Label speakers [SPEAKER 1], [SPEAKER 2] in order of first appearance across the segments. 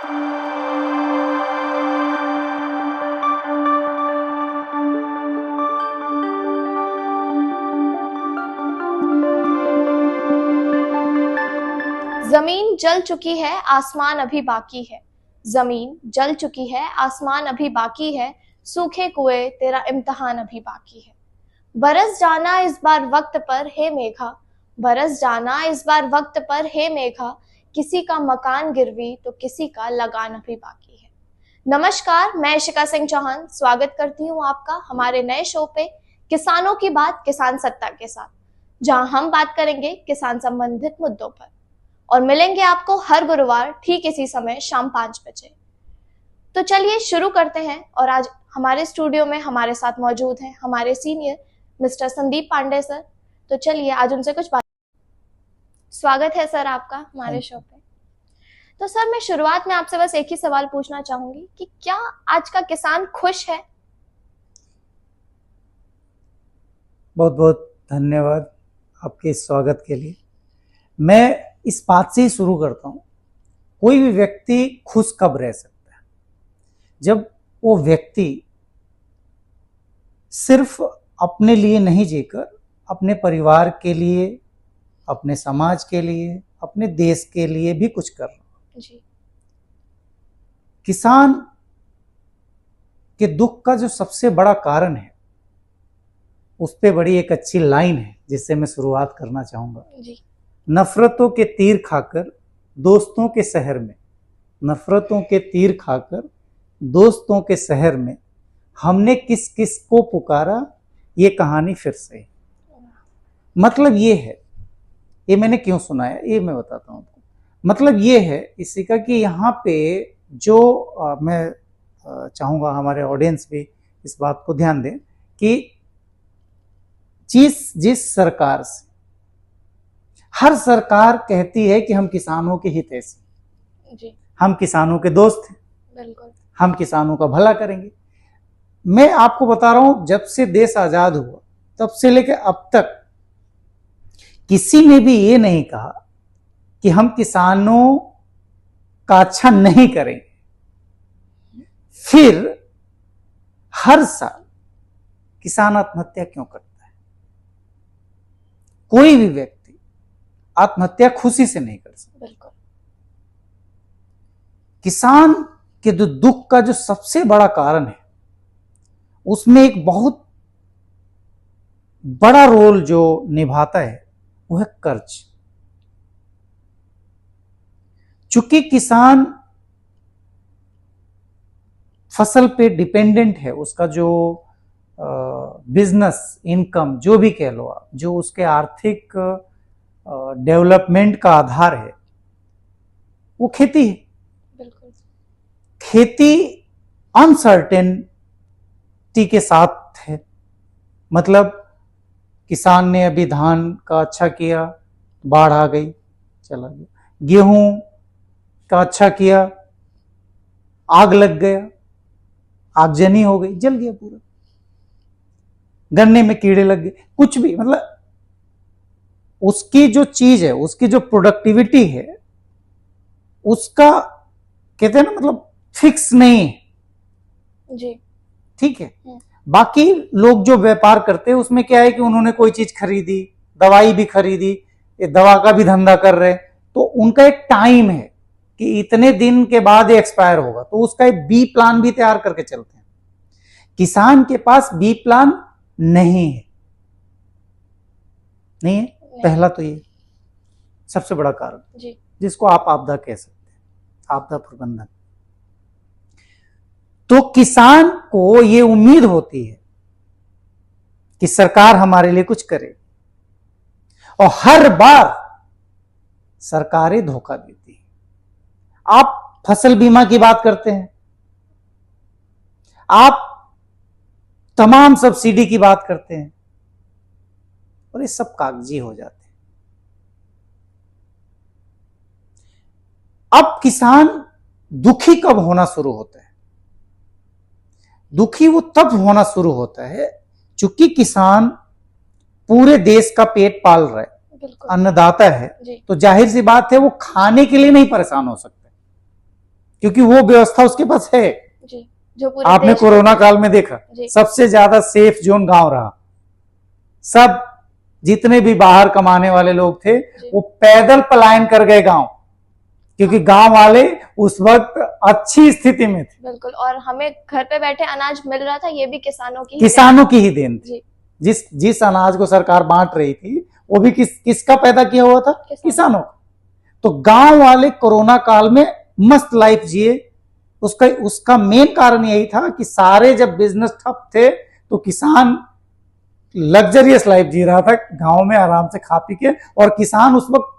[SPEAKER 1] जमीन जल चुकी है, आसमान अभी बाकी है। जमीन जल चुकी है, आसमान अभी बाकी है। सूखे कुएं, तेरा इम्तिहान अभी बाकी है। बरस जाना इस बार वक्त पर हे मेघा, बरस जाना इस बार वक्त पर हे मेघा। किसी का मकान गिरवी तो किसी का लगान अभी बाकी है। नमस्कार, मैं इशिका सिंह चौहान स्वागत करती हूँ आपका हमारे नए शो पे किसानों की बात किसान सत्ता के साथ, जहां हम बात करेंगे किसान संबंधित मुद्दों पर और मिलेंगे आपको हर गुरुवार ठीक इसी समय शाम 5 बजे। तो चलिए शुरू करते हैं। और आज हमारे स्टूडियो में हमारे साथ मौजूद हैं हमारे senior mister Sandeep Pandey sir. तो चलिए आज उनसे कुछ बात। स्वागत है सर आपका हमारे शो पे। तो सर, मैं शुरुआत में आपसे बस एक ही सवाल पूछना चाहूंगी कि क्या आज का किसान खुश है?
[SPEAKER 2] बहुत बहुत धन्यवाद आपके इस स्वागत के लिए। मैं इस बात से ही शुरू करता हूं, कोई भी व्यक्ति खुश कब रह सकता है? जब वो व्यक्ति सिर्फ अपने लिए नहीं जीकर अपने परिवार के लिए, अपने समाज के लिए, अपने देश के लिए भी कुछ कर रहा
[SPEAKER 1] जी।
[SPEAKER 2] किसान के दुख का जो सबसे बड़ा कारण है, उस पे बड़ी एक अच्छी लाइन है जिससे मैं शुरुआत करना चाहूंगा
[SPEAKER 1] जी।
[SPEAKER 2] नफरतों के तीर खाकर दोस्तों के शहर में, नफरतों के तीर खाकर दोस्तों के शहर में, हमने किस किस को पुकारा, ये कहानी फिर से। मतलब ये है, ये मैंने क्यों सुनाया ये मैं बताता हूं आपको। मतलब ये है इसी का कि यहाँ पे जो मैं चाहूंगा हमारे ऑडियंस भी इस बात को ध्यान दें कि जिस सरकार से, हर सरकार कहती है कि हम किसानों के हितैषी जी, हम किसानों के दोस्त हैं, बिल्कुल, हम किसानों का भला करेंगे। मैं आपको बता रहा हूं, जब से देश आजाद हुआ तब से लेकर अब तक किसी ने भी ये नहीं कहा कि हम किसानों का अच्छा नहीं करेंगे। फिर हर साल किसान आत्महत्या क्यों करता है? कोई भी व्यक्ति आत्महत्या खुशी से नहीं कर सकता। बिल्कुल। किसान के जो दुख का जो सबसे बड़ा कारण है, उसमें एक बहुत बड़ा रोल जो निभाता है वो है कर्ज। चूंकि किसान फसल पे डिपेंडेंट है, उसका जो बिजनेस इनकम जो भी कह लो आप, जो उसके आर्थिक डेवलपमेंट का आधार है, वो खेती है। बिल्कुल। खेती अनसर्टेनिटी के साथ है। मतलब किसान ने अभी धान का अच्छा किया, बाढ़ आ गई, चला गया। गेहूं का अच्छा किया, आग लग गया, आगजनी हो गई, जल गया पूरा। गन्ने में कीड़े लग गए, कुछ भी, मतलब उसकी जो चीज है, उसकी जो प्रोडक्टिविटी है, उसका कहते हैं ना, मतलब फिक्स नहीं है जी। ठीक है। बाकी लोग जो व्यापार करते हैं उसमें क्या है कि उन्होंने कोई चीज खरीदी, दवाई भी खरीदी, ये दवा का भी धंधा कर रहे हैं, तो उनका एक टाइम है कि इतने दिन के बाद ये एक्सपायर होगा, तो उसका एक बी प्लान भी तैयार करके चलते हैं। किसान के पास बी प्लान नहीं है, नहीं है। पहला तो ये सबसे बड़ा कारण जी, जिसको आप आपदा कह सकते हैं, आपदा प्रबंधन। तो किसान को ये उम्मीद होती है कि सरकार हमारे लिए कुछ करे, और हर बार सरकारें धोखा देती है। आप फसल बीमा की बात करते हैं, आप तमाम सब्सिडी की बात करते हैं, और ये सब कागजी हो जाते हैं। अब किसान दुखी कब होना शुरू होता है? दुखी वो तब होना शुरू होता है चूंकि किसान पूरे देश का पेट पाल रहा है, अन्नदाता है, तो जाहिर सी बात है वो खाने के लिए नहीं परेशान हो सकते। क्योंकि वो व्यवस्था उसके पास है।
[SPEAKER 1] जी, जो पूरे
[SPEAKER 2] आपने
[SPEAKER 1] देश
[SPEAKER 2] कोरोना काल में देखा
[SPEAKER 1] जी।
[SPEAKER 2] सबसे ज्यादा सेफ जोन गांव रहा। सब जितने भी बाहर कमाने वाले लोग थे
[SPEAKER 1] जी।
[SPEAKER 2] वो पैदल पलायन कर गए गांव, क्योंकि गांव वाले उस वक्त अच्छी स्थिति में थे।
[SPEAKER 1] बिल्कुल, और हमें घर पे बैठे अनाज मिल रहा था, ये भी किसानों की
[SPEAKER 2] ही देन थी।
[SPEAKER 1] जी।
[SPEAKER 2] जिस अनाज को सरकार बांट रही थी वो भी किसका पैदा किया हुआ था? किसानों का। तो गांव वाले कोरोना काल में मस्त लाइफ जिए। उसका मेन कारण यही था कि सारे जब बिजनेस ठप थे तो किसान लग्जरियस लाइफ जी रहा था गांव में आराम से खा पी के, और किसान उस वक्त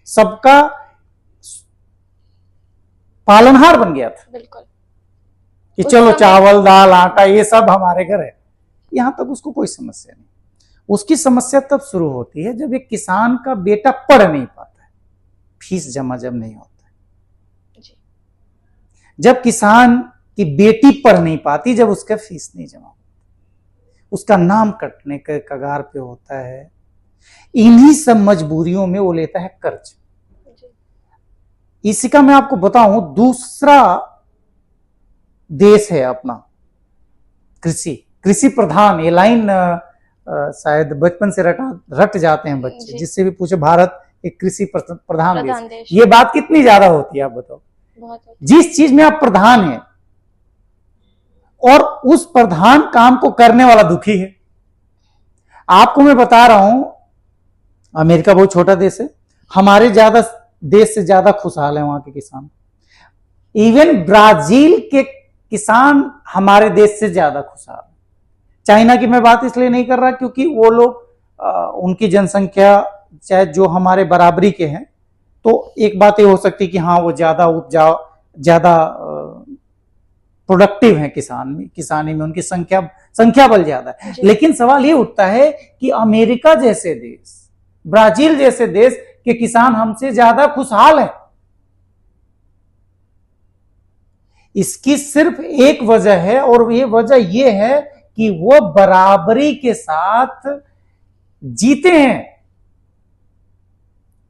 [SPEAKER 2] सबका पालनहार बन गया था।
[SPEAKER 1] बिल्कुल,
[SPEAKER 2] कि चलो चावल दाल आटा ये सब हमारे घर है। यहां तक उसको कोई समस्या नहीं। उसकी समस्या तब शुरू होती है जब एक किसान का बेटा पढ़ नहीं पाता है, फीस जमा जब नहीं होता है। जब किसान की बेटी पढ़ नहीं पाती, जब उसका फीस नहीं जमा होता, उसका नाम कटने के कगार पे होता है, इन्हीं सब मजबूरियों में वो लेता है कर्ज। इसी का मैं आपको बताऊं, दूसरा देश है अपना कृषि प्रधान। ये लाइन शायद बचपन से रट जाते हैं बच्चे, जिससे भी पूछे भारत एक कृषि प्रधान देश। ये बात कितनी ज्यादा होती है आप बताओ? बहुत। जिस चीज में आप प्रधान हैं और उस प्रधान काम को करने वाला दुखी है। आपको मैं बता रहा हूं, अमेरिका बहुत छोटा देश है, हमारे देश से ज्यादा खुशहाल है वहां के किसान। इवन ब्राजील के किसान हमारे देश से ज्यादा खुशहाल है। चाइना की मैं बात इसलिए नहीं कर रहा क्योंकि वो लोग उनकी जनसंख्या चाहे जो हमारे बराबरी के हैं, तो एक बात ये हो सकती है कि हाँ वो ज्यादा उपजाऊ, ज्यादा प्रोडक्टिव है किसानी में उनकी संख्या बल ज्यादा है। लेकिन सवाल ये उठता है कि अमेरिका जैसे देश, ब्राजील जैसे देश के किसान हमसे ज्यादा खुशहाल हैं। इसकी सिर्फ एक वजह है, और ये वजह ये है कि वो बराबरी के साथ जीते हैं।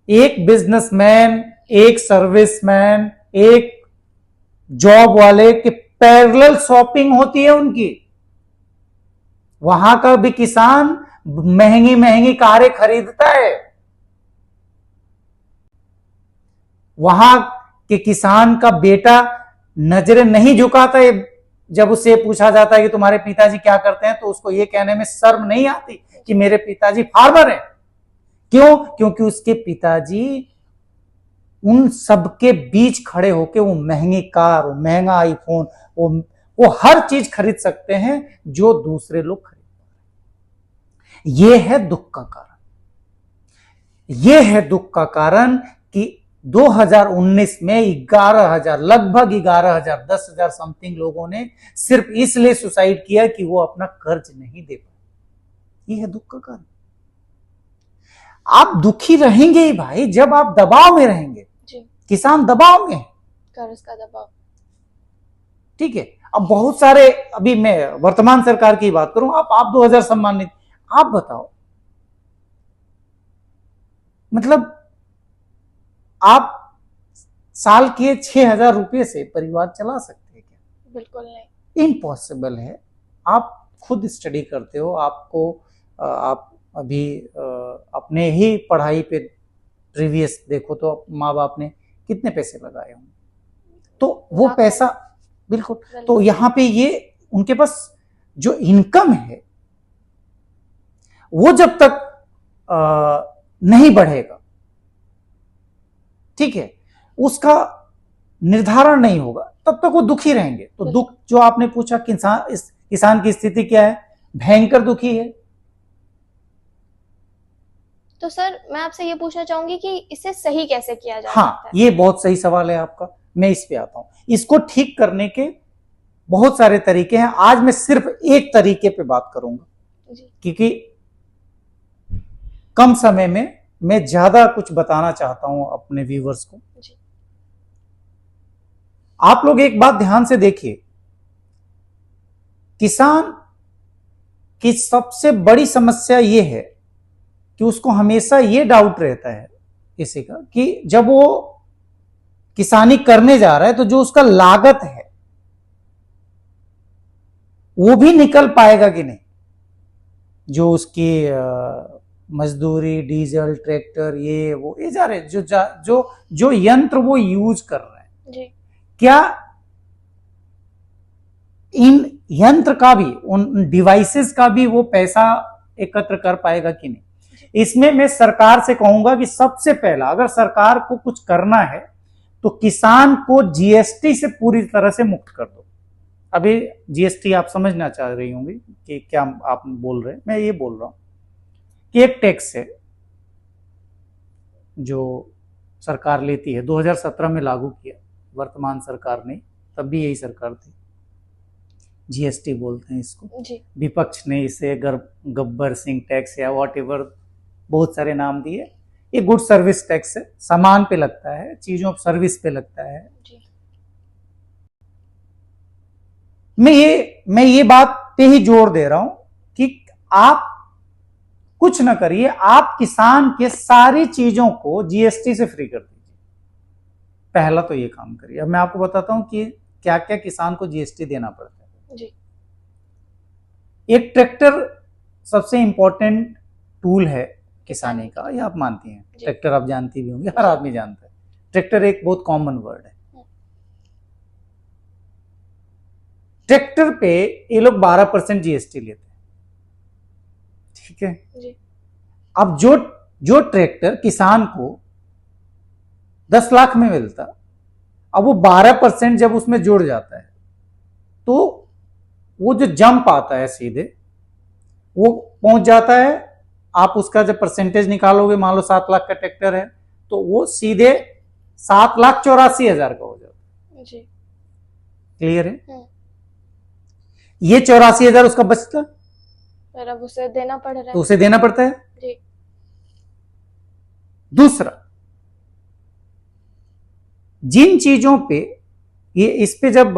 [SPEAKER 2] एक बिजनेसमैन, एक सर्विसमैन, एक जॉब वाले के पैरेलल शॉपिंग होती है उनकी। वहां का भी किसान महंगी महंगी कारें खरीदता है। वहां के किसान का बेटा नजरें नहीं झुकाता है। जब उससे पूछा जाता है कि तुम्हारे पिताजी क्या करते हैं, तो उसको ये कहने में शर्म नहीं आती कि मेरे पिताजी फार्मर हैं। क्यों? क्योंकि उसके पिताजी उन सबके बीच खड़े होके वो महंगी कार, वो महंगा आईफोन, वो हर चीज खरीद सकते हैं जो दूसरे लोग खरीद पाते हैं। ये है दुख का कारण। ये है दुख का कारण कि 2019 में 11,000, लगभग 11,000, 10,000 समथिंग लोगों ने सिर्फ इसलिए सुसाइड किया कि वो अपना कर्ज नहीं दे पाए। ये है दुख का कारण। आप दुखी रहेंगे ही भाई जब आप दबाव में रहेंगे। किसान दबाव में है,
[SPEAKER 1] कर्ज का दबाव।
[SPEAKER 2] ठीक है। अब बहुत सारे, अभी मैं वर्तमान सरकार की बात करूं, आप 2,000 सम्मानित, आप बताओ, मतलब आप साल के 6,000 रुपए से परिवार चला सकते हैं क्या?
[SPEAKER 1] बिल्कुल नहीं,
[SPEAKER 2] इम्पॉसिबल है। आप खुद स्टडी करते हो, आपको आप अभी अपने ही पढ़ाई पे प्रीवियस देखो तो माँ बाप ने कितने पैसे लगाए होंगे, तो वो पैसा बिल्कुल। तो यहां पे ये उनके पास जो इनकम है वो जब तक नहीं बढ़ेगा, ठीक है, उसका निर्धारण नहीं होगा, तब तक वो दुखी रहेंगे। तो दुख जो आपने पूछा, किसान की स्थिति क्या है, भयंकर दुखी है।
[SPEAKER 1] तो सर मैं आपसे ये पूछना चाहूंगी कि इसे सही कैसे किया जा
[SPEAKER 2] सकता है? ये बहुत सही सवाल है आपका, मैं इस पे आता हूं। इसको ठीक करने के बहुत सारे तरीके हैं। आज मैं सिर्फ एक तरीके पे बात करूंगा क्योंकि कम समय में मैं ज्यादा कुछ बताना चाहता हूं अपने व्यूअर्स को। आप लोग एक बात ध्यान से देखिए, किसान की सबसे बड़ी समस्या यह है कि उसको हमेशा ये डाउट रहता है किसी का कि जब वो किसानी करने जा रहा है तो जो उसका लागत है वो भी निकल पाएगा कि नहीं, जो उसकी मजदूरी, डीजल, ट्रैक्टर, ये जा रहे जो यंत्र वो यूज कर रहे हैं
[SPEAKER 1] जी।
[SPEAKER 2] क्या इन यंत्र का भी, उन डिवाइसेस का भी वो पैसा एकत्र कर पाएगा कि नहीं। इसमें मैं सरकार से कहूंगा कि सबसे पहला अगर सरकार को कुछ करना है तो किसान को जीएसटी से पूरी तरह से मुक्त कर दो। अभी जीएसटी आप समझना चाह रही होंगी कि क्या आप बोल रहे हैं, मैं ये बोल रहा हूं कि एक टैक्स है जो सरकार लेती है, 2017 में लागू किया वर्तमान सरकार ने, तब भी यही सरकार थी। जीएसटी बोलते हैं इसको
[SPEAKER 1] जी।
[SPEAKER 2] विपक्ष ने इसे गब्बर सिंह टैक्स या वॉट एवर बहुत सारे नाम दिए। ये गुड सर्विस टैक्स है, सामान पे लगता है, चीजों सर्विस पे लगता है
[SPEAKER 1] जी।
[SPEAKER 2] मैं ये बात पे ही जोर दे रहा हूं कि आप कुछ ना करिए, आप किसान के सारी चीजों को जीएसटी से फ्री कर दीजिए। पहला तो ये काम करिए। अब मैं आपको बताता हूं कि क्या क्या किसान को जीएसटी देना पड़ता है।
[SPEAKER 1] जी।
[SPEAKER 2] एक ट्रैक्टर सबसे इंपॉर्टेंट टूल है किसानी का, ये आप मानती हैं। ट्रैक्टर आप जानती भी होंगी, हर आदमी जानता है। ट्रैक्टर एक बहुत कॉमन वर्ड है। ट्रैक्टर पे ये लोग 12% जीएसटी लेते हैं, ठीक है
[SPEAKER 1] जी।
[SPEAKER 2] अब जो ट्रैक्टर किसान को 10 लाख में मिलता, अब वो 12% जब उसमें जुड़ जाता है तो वो जो जंप आता है सीधे वो पहुंच जाता है। आप उसका जब परसेंटेज निकालोगे, मान लो 7 लाख का ट्रैक्टर है तो वो सीधे 7,84,000 का हो जाता है।
[SPEAKER 1] जी।
[SPEAKER 2] क्लियर है? ये 84,000 उसका बचता,
[SPEAKER 1] फिर अब उसे देना पड़ रहा है,
[SPEAKER 2] तो उसे देना पड़ता है।
[SPEAKER 1] जी।
[SPEAKER 2] दूसरा, जिन चीजों पे ये इस पे जब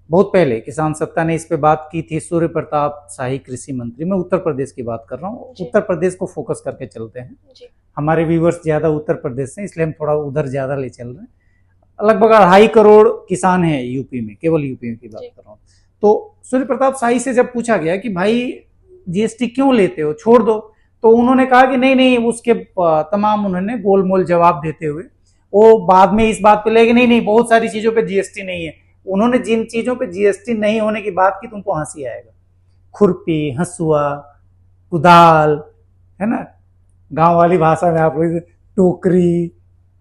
[SPEAKER 2] बहुत पहले किसान सत्ता ने इस पे बात की थी, सूर्य प्रताप शाही कृषि मंत्री, मैं उत्तर प्रदेश की बात कर रहा हूँ, उत्तर प्रदेश को फोकस करके चलते हैं।
[SPEAKER 1] जी।
[SPEAKER 2] हमारे व्यूवर्स ज्यादा उत्तर प्रदेश से, इसलिए हम थोड़ा उधर ज्यादा ले चल रहे हैं। लगभग 2.5 करोड़ किसान हैं यूपी में, केवल यूपी की बात कर रहा हूँ। तो सूर्य प्रताप शाही से जब पूछा गया कि भाई जीएसटी क्यों लेते हो, छोड़ दो, तो उन्होंने कहा कि नहीं, उसके तमाम उन्होंने गोलमोल जवाब देते हुए वो बाद में इस बात पे लगे नहीं, बहुत सारी चीजों पे जीएसटी नहीं है। उन्होंने जिन चीजों पे जीएसटी नहीं होने की बात की तुमको हंसी आएगा, खुरपी, हंसुआ, कुदाल, है ना, गांव वाली भाषा में आप लोग टोकरी,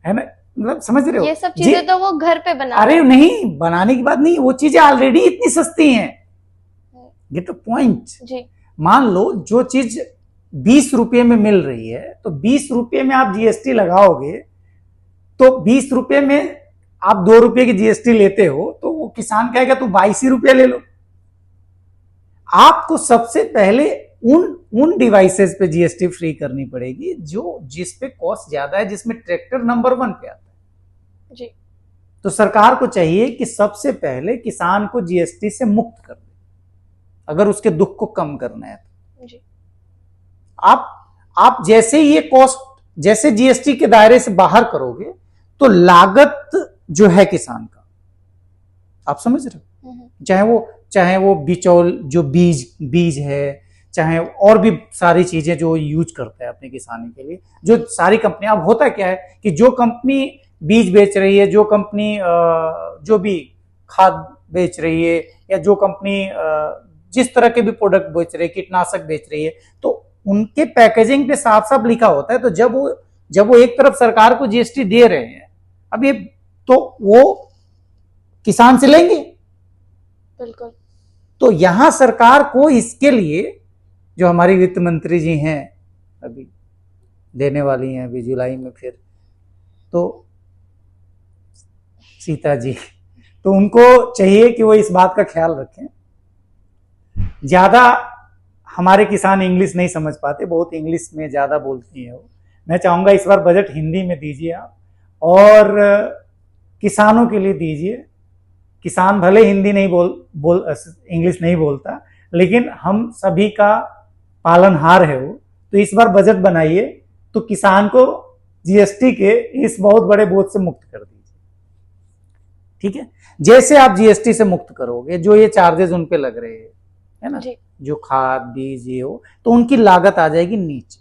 [SPEAKER 2] है ना, मतलब समझ रहे हो,
[SPEAKER 1] ये सब चीजें तो वो घर पे बना,
[SPEAKER 2] अरे नहीं, बनाने की बात नहीं, वो चीजें ऑलरेडी इतनी सस्ती हैं। Get a point.
[SPEAKER 1] जी।
[SPEAKER 2] मान लो जो चीज 20 रुपये में मिल रही है तो 20 रुपये में आप जीएसटी लगाओगे तो 20 रुपये में आप 2 रुपये की जीएसटी लेते हो तो वो किसान कहेगा तू 22 ही रुपये ले लो। आपको सबसे पहले उन डिवाइसेस पे जीएसटी फ्री करनी पड़ेगी जो जिस पे कॉस्ट ज्यादा है, जिसमें ट्रैक्टर नंबर 1 पे आता है।
[SPEAKER 1] जी।
[SPEAKER 2] तो सरकार को चाहिए कि सबसे पहले किसान को जीएसटी से मुक्त कर दे, अगर उसके दुख को कम करना है तो।
[SPEAKER 1] जी।
[SPEAKER 2] आप जैसे ये कॉस्ट, जैसे जीएसटी के दायरे से बाहर करोगे तो लागत जो है किसान का, आप समझ रहे हो, चाहे वो बिचौल जो बीज है, चाहे और भी सारी चीजें जो यूज करता है अपने किसानी के लिए, जो सारी कंपनी, अब होता क्या है कि जो कंपनी बीज बेच रही है, जो कंपनी जो भी खाद बेच रही है, या जो कंपनी जिस तरह के भी प्रोडक्ट बेच रही है, कीटनाशक बेच रही है, तो उनके पैकेजिंग पे साफ साफ लिखा होता है। तो जब वो एक तरफ सरकार को जीएसटी दे रहे हैं, अब ये तो वो किसान से लेंगे,
[SPEAKER 1] बिल्कुल।
[SPEAKER 2] तो यहां सरकार को इसके लिए, जो हमारी वित्त मंत्री जी हैं, अभी देने वाली हैं अभी जुलाई में फिर, तो सीता जी, तो उनको चाहिए कि वो इस बात का ख्याल रखें। ज्यादा हमारे किसान इंग्लिश नहीं समझ पाते, बहुत इंग्लिश में ज्यादा बोलती है वो। मैं चाहूंगा इस बार बजट हिंदी में दीजिए आप, और किसानों के लिए दीजिए। किसान भले हिंदी नहीं इंग्लिश नहीं बोलता, लेकिन हम सभी का पालनहार है वो, तो इस बार बजट बनाइए तो किसान को जीएसटी के इस बहुत बड़े बोझ से मुक्त कर दीजिए। ठीक है, जैसे आप जीएसटी से मुक्त करोगे, जो ये चार्जेस उन पे लग रहे हैं, है ना, जो खाद बीज ये हो, तो उनकी लागत आ जाएगी नीचे।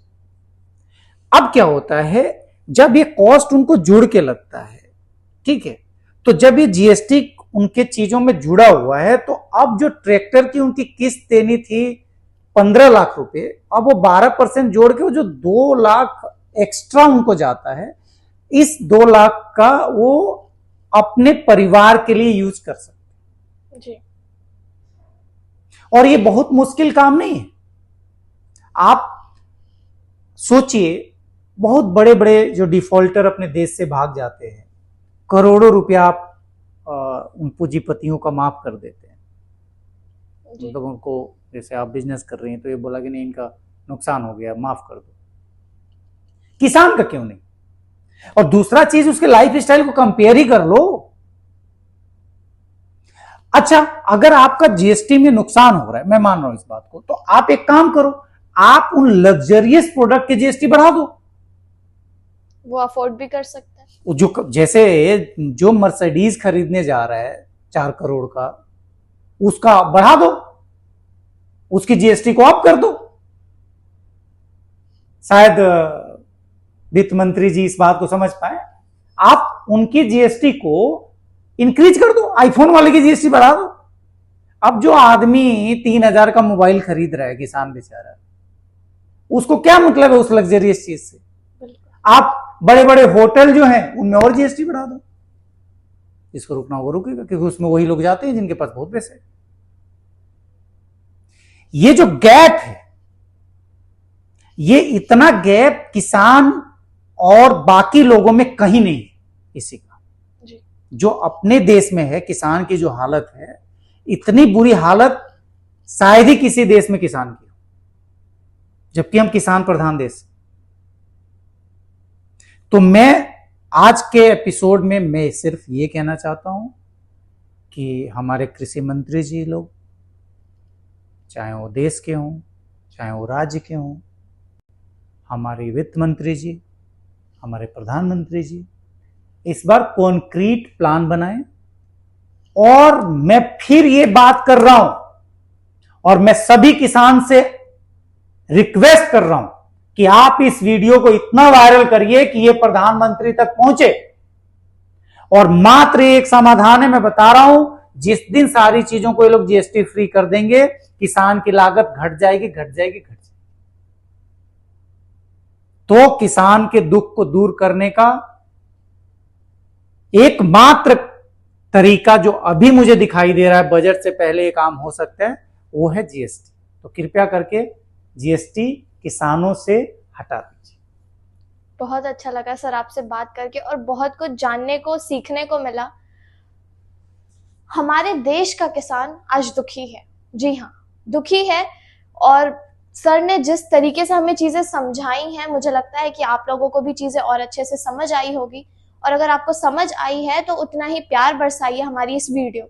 [SPEAKER 2] अब क्या होता है, जब ये कॉस्ट उनको जुड़ के लगता है, ठीक है, तो जब ये जीएसटी उनके चीजों में जुड़ा हुआ है, तो अब जो ट्रैक्टर की उनकी किस्त देनी थी 15 लाख रुपए, अब वो 12% जोड़ के वो जो 2 लाख एक्स्ट्रा उनको जाता है, इस 2 लाख का वो अपने परिवार के लिए यूज कर सकते जी। और ये बहुत मुश्किल काम नहीं है। आप सोचिए, बहुत बड़े बड़े जो डिफॉल्टर अपने देश से भाग जाते हैं, करोड़ों रुपया आप उन पूंजीपतियों का माफ कर देते हैं। मतलब उनको, जैसे आप बिजनेस कर रही हैं तो ये बोला कि नहीं, इनका नुकसान हो गया, माफ कर दो। किसान का क्यों नहीं? और दूसरा चीज, उसके लाइफ स्टाइल को कंपेयर ही कर लो। अच्छा, अगर आपका जीएसटी में नुकसान हो रहा है, मैं मान रहा हूं इस बात को, तो आप एक काम करो, आप उन लग्जरियस प्रोडक्ट के जीएसटी बढ़ा दो,
[SPEAKER 1] वो अफोर्ड भी कर सकता है।
[SPEAKER 2] जो जैसे जो मर्सिडीज खरीदने जा रहा है 4 करोड़ का, उसका बढ़ा दो, उसकी जीएसटी को अप कर दो। शायद वित्त मंत्री जी इस बात को समझ पाए, आप उनकी जीएसटी को इंक्रीज कर दो, आईफोन वाले की जीएसटी बढ़ा दो। अब जो आदमी 3,000 का मोबाइल खरीद रहा है, किसान बेचारा, उसको क्या मतलब है उस लग्जरियस चीज से? आप बड़े बड़े होटल जो हैं उनमें और जीएसटी बढ़ा दो, इसको रुकना वो रुकेगा, क्योंकि उसमें वही लोग जाते हैं जिनके पास बहुत पैसे है। ये जो गैप है, ये इतना गैप किसान और बाकी लोगों में कहीं नहीं है किसी का। जो अपने देश में है, किसान की जो हालत है, इतनी बुरी हालत शायद ही किसी देश में किसान की हो, जबकि हम किसान प्रधान देश। तो मैं आज के एपिसोड में मैं सिर्फ ये कहना चाहता हूं कि हमारे कृषि मंत्री जी लोग, चाहे वो देश के हों, चाहे वो राज्य के हों, हमारे वित्त मंत्री जी, हमारे प्रधानमंत्री जी, इस बार कॉन्क्रीट प्लान बनाएं। और मैं फिर ये बात कर रहा हूं, और मैं सभी किसान से रिक्वेस्ट कर रहा हूं कि आप इस वीडियो को इतना वायरल करिए कि ये प्रधानमंत्री तक पहुंचे। और मात्र एक समाधान है, मैं बता रहा हूं, जिस दिन सारी चीजों को ये लोग जीएसटी फ्री कर देंगे, किसान की लागत घट जाएगी, घट जाएगी, घट जाएगी। तो किसान के दुख को दूर करने का एकमात्र तरीका जो अभी मुझे दिखाई दे रहा है, बजट से पहले ये काम हो सकता है, वो है जीएसटी। तो कृपया करके जीएसटी किसानों से हटा दीजिए।
[SPEAKER 1] बहुत अच्छा लगा सर आपसे बात करके, और बहुत कुछ जानने को, सीखने को मिला। हमारे देश का किसान आज दुखी है, जी हाँ, दुखी है। और सर ने जिस तरीके से हमें चीजें समझाई हैं, मुझे लगता है कि आप लोगों को भी चीजें और अच्छे से समझ आई होगी। और अगर आपको समझ आई है तो उतना ही प्यार बरसाइए हमारी इस वीडियो